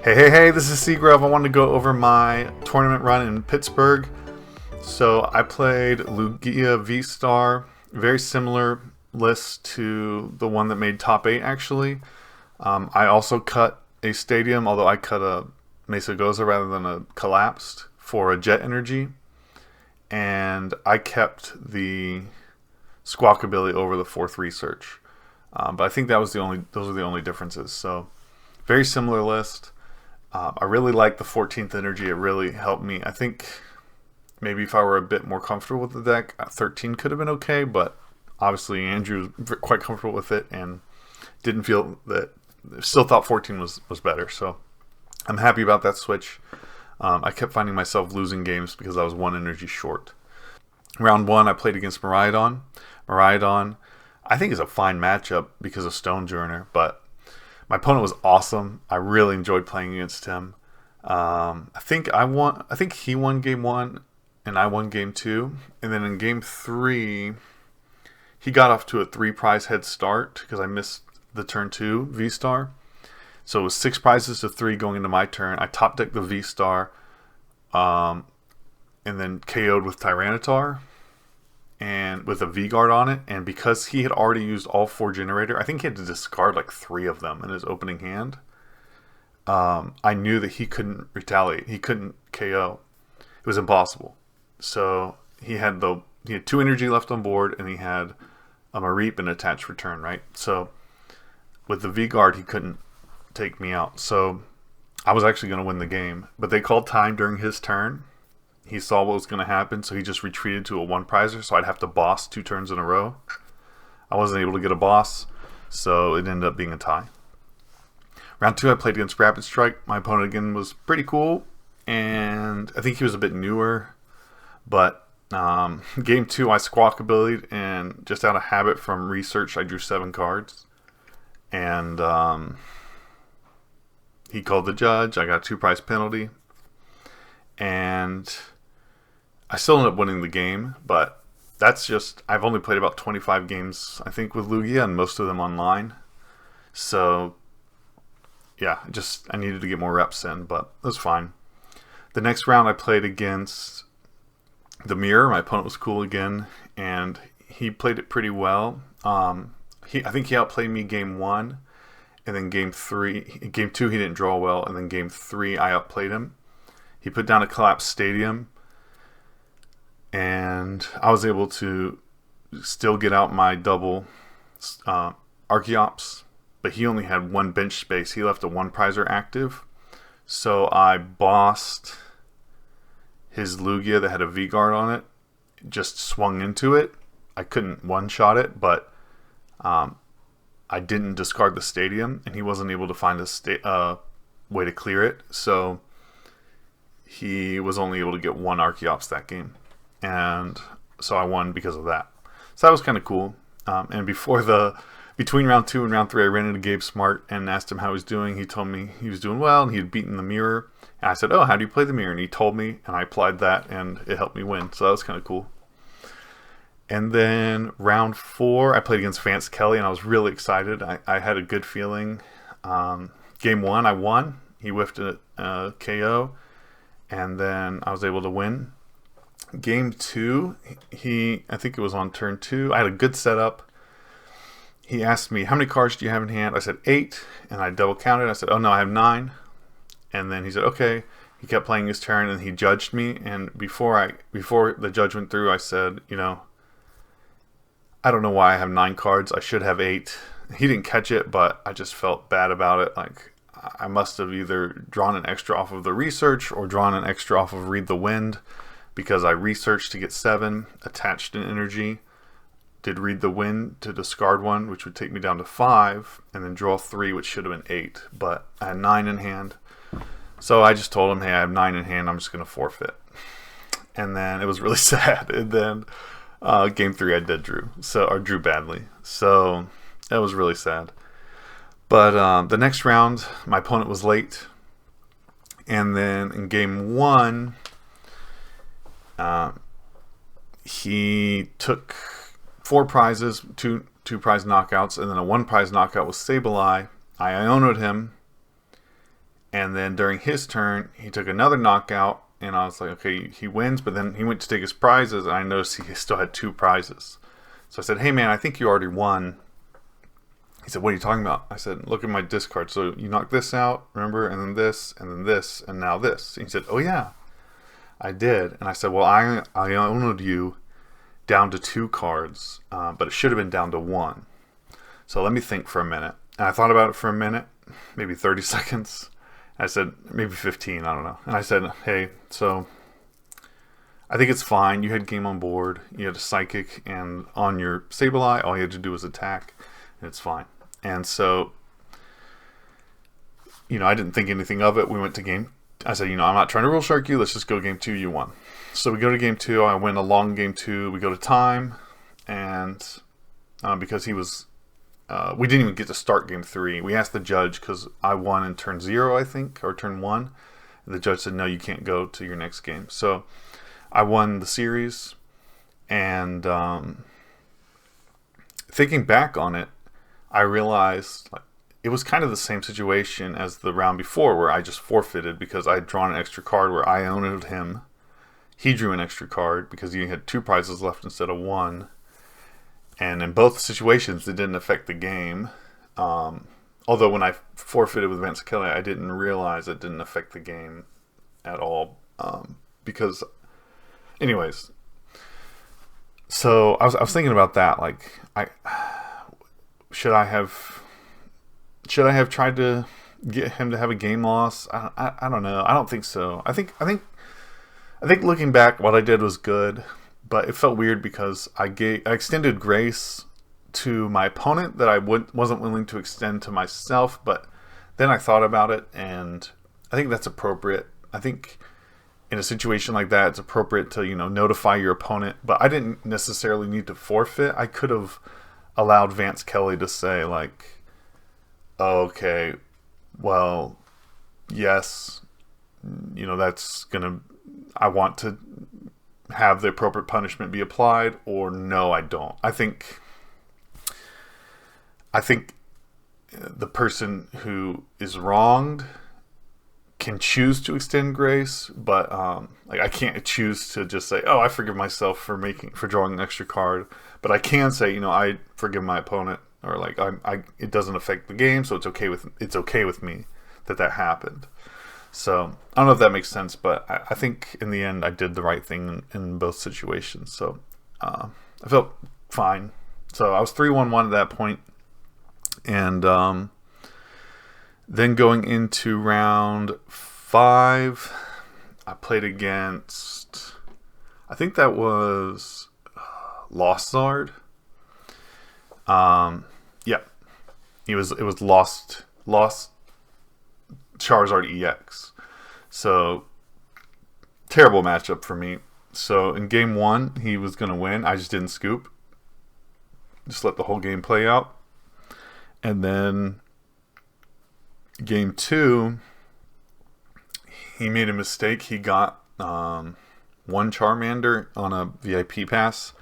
Hey, this is Seagrove. I wanted to go over my tournament run in Pittsburgh. So I played Lugia V-Star, very similar list to the one that made top 8 actually. I also cut a stadium, although I cut a Mesa Goza rather than a collapsed for a jet energy. And I kept the squawk ability over the 4th research. But I think those are the only differences. So very similar list. I really like the 14th energy. It really helped me. I think maybe if I were a bit more comfortable with the deck, 13 could have been okay, but obviously Andrew was quite comfortable with it and didn't feel that, still thought 14 was better. So I'm happy about that switch. I kept finding myself losing games because I was 1 energy short. Round 1, I played against Miraidon. Miraidon, I think, is a fine matchup because of Stonejourner, but my opponent was awesome. I really enjoyed playing against him. I think he won game 1 and I won game 2. And then in game 3, he got off to a 3 prize head start because I missed the turn 2 V-Star. So it was 6 prizes to 3 going into my turn. I top decked the V-Star and then KO'd with Tyranitar and with a V-Guard on it. And because he had already used all 4 generator, I think he had to discard like 3 of them in his opening hand. I knew that he couldn't retaliate. He couldn't KO. It was impossible. So he had 2 energy left on board, and he had a Mareep and attached return, right? So with the V-Guard, he couldn't take me out. So I was actually going to win the game. But they called time during his turn. He saw what was going to happen, so he just retreated to a 1 prizer, so I'd have to boss 2 turns in a row. I wasn't able to get a boss, so it ended up being a tie. Round 2, I played against Rapid Strike. My opponent again was pretty cool, and I think he was a bit newer. But game 2, I squawk ability'd, and just out of habit from research, I drew 7 cards. And he called the judge. I got a 2 prize penalty. And I still ended up winning the game, but that's just, I've only played about 25 games, I think, with Lugia, and most of them online. So, yeah, I needed to get more reps in, but it was fine. The next round I played against the Mirror. My opponent was cool again, and he played it pretty well. I think he outplayed me game 1, and then game 2 he didn't draw well, and then game 3 I outplayed him. He put down a collapsed stadium, and I was able to still get out my double Archeops, but he only had 1 bench space. He left a 1 prizer active, so I bossed his Lugia that had a V-Guard on it, just swung into it. I couldn't one-shot it, but I didn't discard the stadium, and he wasn't able to find a way to clear it, so he was only able to get 1 Archeops that game. And so I won because of that. So that was kind of cool. And between round 2 and round 3, I ran into Gabe Smart and asked him how he was doing. He told me he was doing well, and he had beaten the Mirror. And I said, "Oh, how do you play the Mirror?" And he told me, and I applied that, and it helped me win. So that was kind of cool. And then round 4, I played against Vance Kelly, and I was really excited. I had a good feeling. Game 1, I won. He whiffed a KO. And then I was able to win. Game 2, I think it was on turn 2. I had a good setup. He asked me, "How many cards do you have in hand?" I said 8, and I double counted. I said, "Oh no, I have 9." And then he said, "Okay." He kept playing his turn, and he judged me. And before the judge went through, I said, I don't know why I have 9 cards. I should have 8. He didn't catch it, but I just felt bad about it. Like, I must have either drawn an extra off of the research or drawn an extra off of Read the Wind, because I researched to get 7, attached an energy, did Read the Wind to discard 1, which would take me down to 5, and then draw 3, which should have been 8. But I had 9 in hand. So I just told him, "Hey, I have 9 in hand. I'm just going to forfeit." And then it was really sad. And then game 3 I drew badly. So that was really sad. But the next round, my opponent was late. And then in game 1, he took 4 prizes, two prize knockouts, and then a 1 prize knockout with Sableye. I Ionoed him, And then during his turn, he took another knockout, and I was like, okay, he wins, but then he went to take his prizes, and I noticed he still had 2 prizes. So I said, hey man, I think you already won. He said, what are you talking about? I said, look at my discard. So you knocked this out, remember, and then this, and now this. And he said, oh yeah, I did. And I said, well, I owned you down to 2 cards, but it should have been down to 1. So let me think for a minute. And I thought about it for a minute, maybe 30 seconds. I said, maybe 15, I don't know. And I said, hey, so I think it's fine. You had game on board. You had a psychic, and on your Sableye, all you had to do was attack, and it's fine. And so, I didn't think anything of it. We went to game. I said, I'm not trying to rule shark you. Let's just go game 2. You won. So we go to game 2. I win a long game 2. We go to time, and because he was... we didn't even get to start game 3. We asked the judge because I won in turn 0, I think, or turn 1. And the judge said, no, you can't go to your next game. So I won the series, and thinking back on it, I realized it was kind of the same situation as the round before, where I just forfeited because I had drawn an extra card where I owned him. He drew an extra card because he had 2 prizes left instead of 1. And in both situations, it didn't affect the game. Although when I forfeited with Vance Kelly, I didn't realize it didn't affect the game at all. Because, anyways, so I was thinking about that. Like, should I have tried to get him to have a game loss? I don't know. I don't think so. I think looking back, what I did was good. But it felt weird because I extended grace to my opponent that I wasn't willing to extend to myself. But then I thought about it, and I think that's appropriate. I think in a situation like that, it's appropriate to notify your opponent. But I didn't necessarily need to forfeit. I could have allowed Vance Kelly to say like, oh, okay, well, yes, that's gonna. I want to have the appropriate punishment be applied, or no, I don't. I think the person who is wronged can choose to extend grace, but I can't choose to just say, oh, I forgive myself for drawing an extra card, but I can say, I forgive my opponent, or like it doesn't affect the game, so it's okay with me that happened. So I don't know if that makes sense, but I think in the end I did the right thing in both situations. So I felt fine. So I was 3-1-1 at that point, and then going into round 5, I played against, I think that was Lost Zard. Yeah, it was Lost Charizard EX. So terrible matchup for me. So in game 1, he was going to win. I just didn't scoop. Just let the whole game play out. And then game 2, he made a mistake. He got 1 Charmander on a VIP pass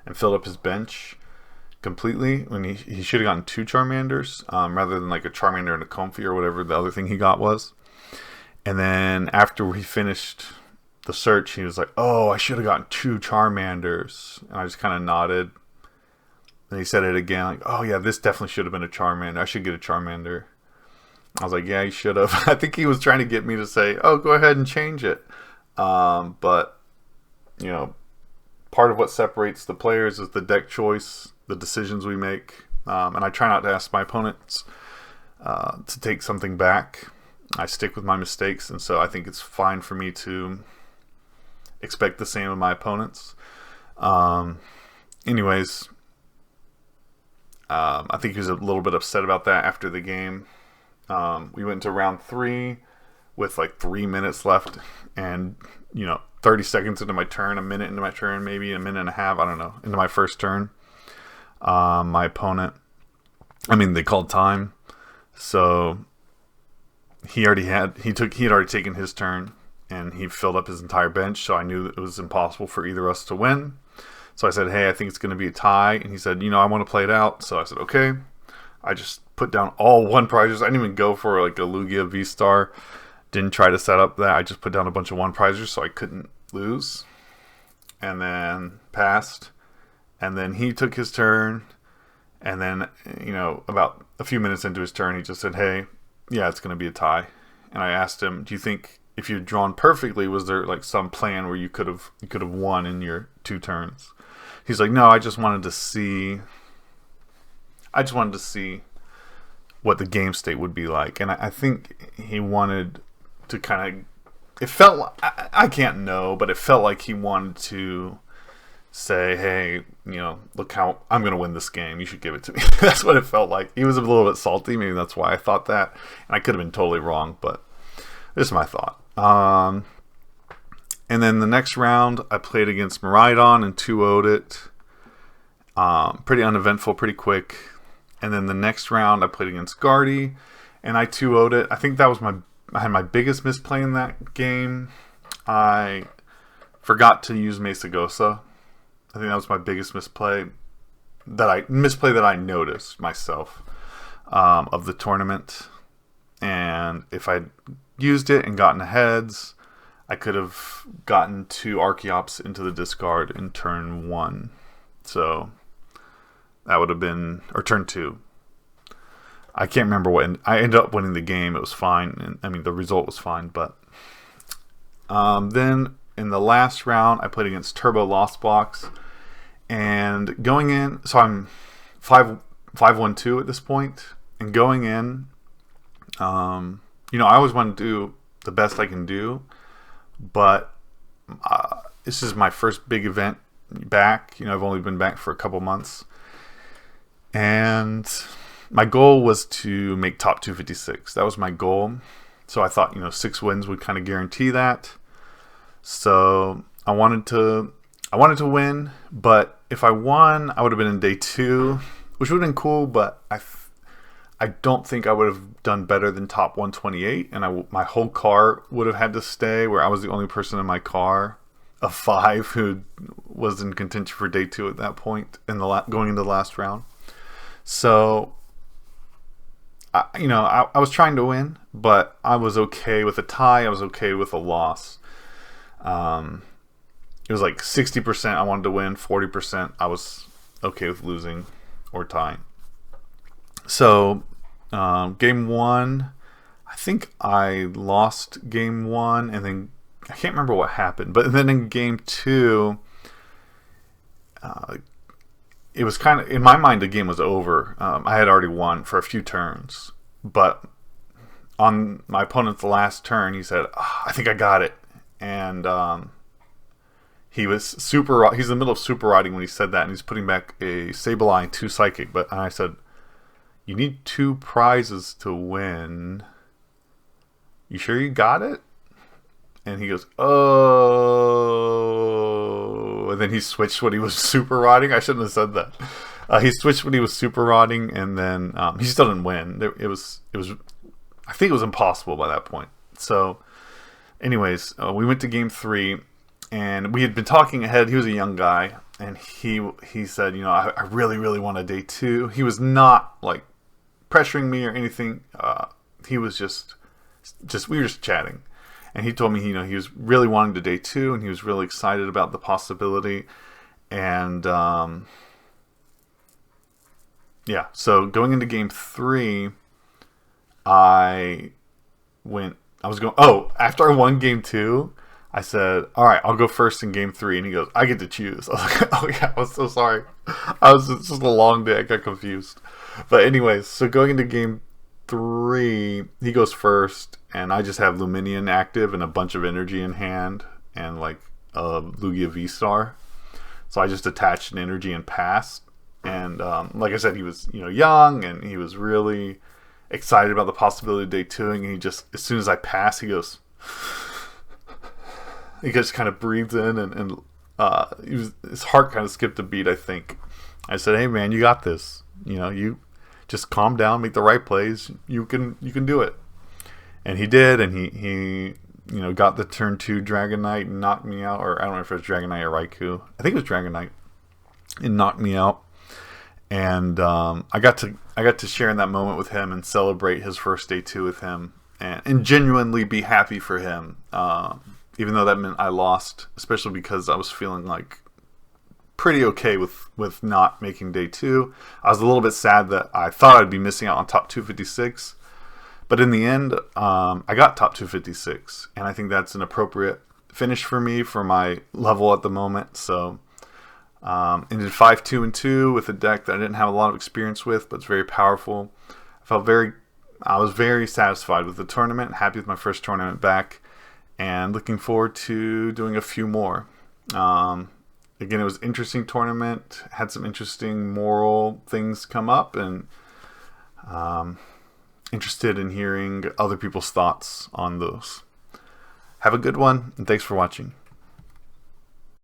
and filled up his bench completely when he should have gotten 2 Charmanders rather than like a Charmander and a Comfey or whatever the other thing he got was. And then after we finished the search, he was like, oh, I should have gotten 2 Charmanders. And I just kind of nodded. And he said it again, like, oh yeah, this definitely should have been a Charmander. I should get a Charmander. I was like, yeah, you should have. I think he was trying to get me to say, oh, go ahead and change it. But part of what separates the players is the deck choice, the decisions we make, and I try not to ask my opponents to take something back. I stick with my mistakes, and so I think it's fine for me to expect the same of my opponents. Anyways, I think he was a little bit upset about that after the game. We went into round 3 with like 3 minutes left, and 30 seconds into my turn, a minute into my turn, maybe a minute and a half, I don't know, into my first turn. My opponent, they called time, so he had already taken his turn, and he filled up his entire bench, so I knew that it was impossible for either of us to win. So I said, hey, I think it's going to be a tie, and he said, I want to play it out. So I said, okay. I just put down all 1 prizes. I didn't even go for like a Lugia V-Star. didn't try to set up that. I just put down a bunch of one prizers so I couldn't lose, and then passed. And then he took his turn, and then, about a few minutes into his turn, he just said, "Hey, yeah, it's going to be a tie." And I asked him, "Do you think if you'd drawn perfectly, was there like some plan where you could have won in your 2 turns?" He's like, "No, I just wanted to see what the game state would be like." And I think he wanted to kind of, it felt, I can't know, but it felt like he wanted to say, "Hey, look how I'm going to win this game. You should give it to me." That's what it felt like. He was a little bit salty. Maybe that's why I thought that. And I could have been totally wrong, but this is my thought. And then the next round, I played against Maridon and 2-0'd it. Pretty uneventful, pretty quick. And then the next round, I played against Guardy, and I 2-0'd it. I think that was I had my biggest misplay in that game. I forgot to use Mesagosa. I think that was my biggest misplay that I noticed myself of the tournament. And if I'd used it and gotten aheads, I could have gotten 2 Archeops into the discard in turn 1. So that would have been, or turn 2. I can't remember what. I ended up winning the game. It was fine. The result was fine. But then in the last round, I played against Turbo Lost Box. And going in, so I'm 5-1-2 at this point. And going in, I always want to do the best I can do. But this is my first big event back. I've only been back for a couple months. And my goal was to make top 256. That was my goal. So I thought, 6 wins would kind of guarantee that. So I wanted to win, but if I won, I would have been in day 2, which would have been cool, but I don't think I would have done better than top 128, and my whole car would have had to stay, where I was the only person in my car of 5 who was in contention for day 2 at that point, going into the last round. So, I was trying to win, but I was okay with a tie. I was okay with a loss. It was like 60% I wanted to win, 40% I was okay with losing or tying. So, game 1, I think I lost game 1, and then I can't remember what happened. But then in game 2, it was kind of, in my mind, the game was over. I had already won for a few turns. But on my opponent's last turn, he said, "I think I got it." And he's in the middle of super riding when he said that, and he's putting back a Sableye 2 Psychic. And I said, "You need 2 prizes to win. You sure you got it?" And he goes, "Oh." And then he switched when he was super riding. I shouldn't have said that. He switched when he was super riding, and then he still didn't win. It was. I think it was impossible by that point. So, anyways, we went to game 3, and we had been talking ahead. He was a young guy, and he said, I really, really want a day 2. He was not like pressuring me or anything. He was just we were just chatting. And he told me, he was really wanting to day 2, and he was really excited about the possibility. And so going into game 3, after I won game 2, I said, "All right, I'll go first in game 3." And he goes, "I get to choose." I was like, "Oh yeah, I was so sorry. It's just a long day. I got confused." But anyways, so going into game 3, he goes first, and I just have Luminion active and a bunch of energy in hand, and like Lugia V-Star. So I just attached an energy and passed. And like I said, he was young, and he was really excited about the possibility of day 2. And he just, as soon as I pass, he just kind of breathed in, and his heart kind of skipped a beat, I think. I said, "Hey man, you got this. You just calm down, make the right plays. You can do it." And he did, and he got the turn 2 Dragonite and knocked me out, or I don't know if it was Dragonite or Raikou. I think it was Dragonite, and knocked me out. And I got to share in that moment with him and celebrate his first day 2 with him. and genuinely be happy for him, even though that meant I lost, especially because I was feeling like pretty okay with not making day 2. I was a little bit sad that I thought I'd be missing out on top 256, but in the end, I got top 256, and I think that's an appropriate finish for me for my level at the moment. So ended 5-2-2 with a deck that I didn't have a lot of experience with, but it's very powerful. I was very satisfied with the tournament, happy with my first tournament back, and looking forward to doing a few more. Again, it was an interesting tournament, had some interesting moral things come up, and interested in hearing other people's thoughts on those. Have a good one, and thanks for watching.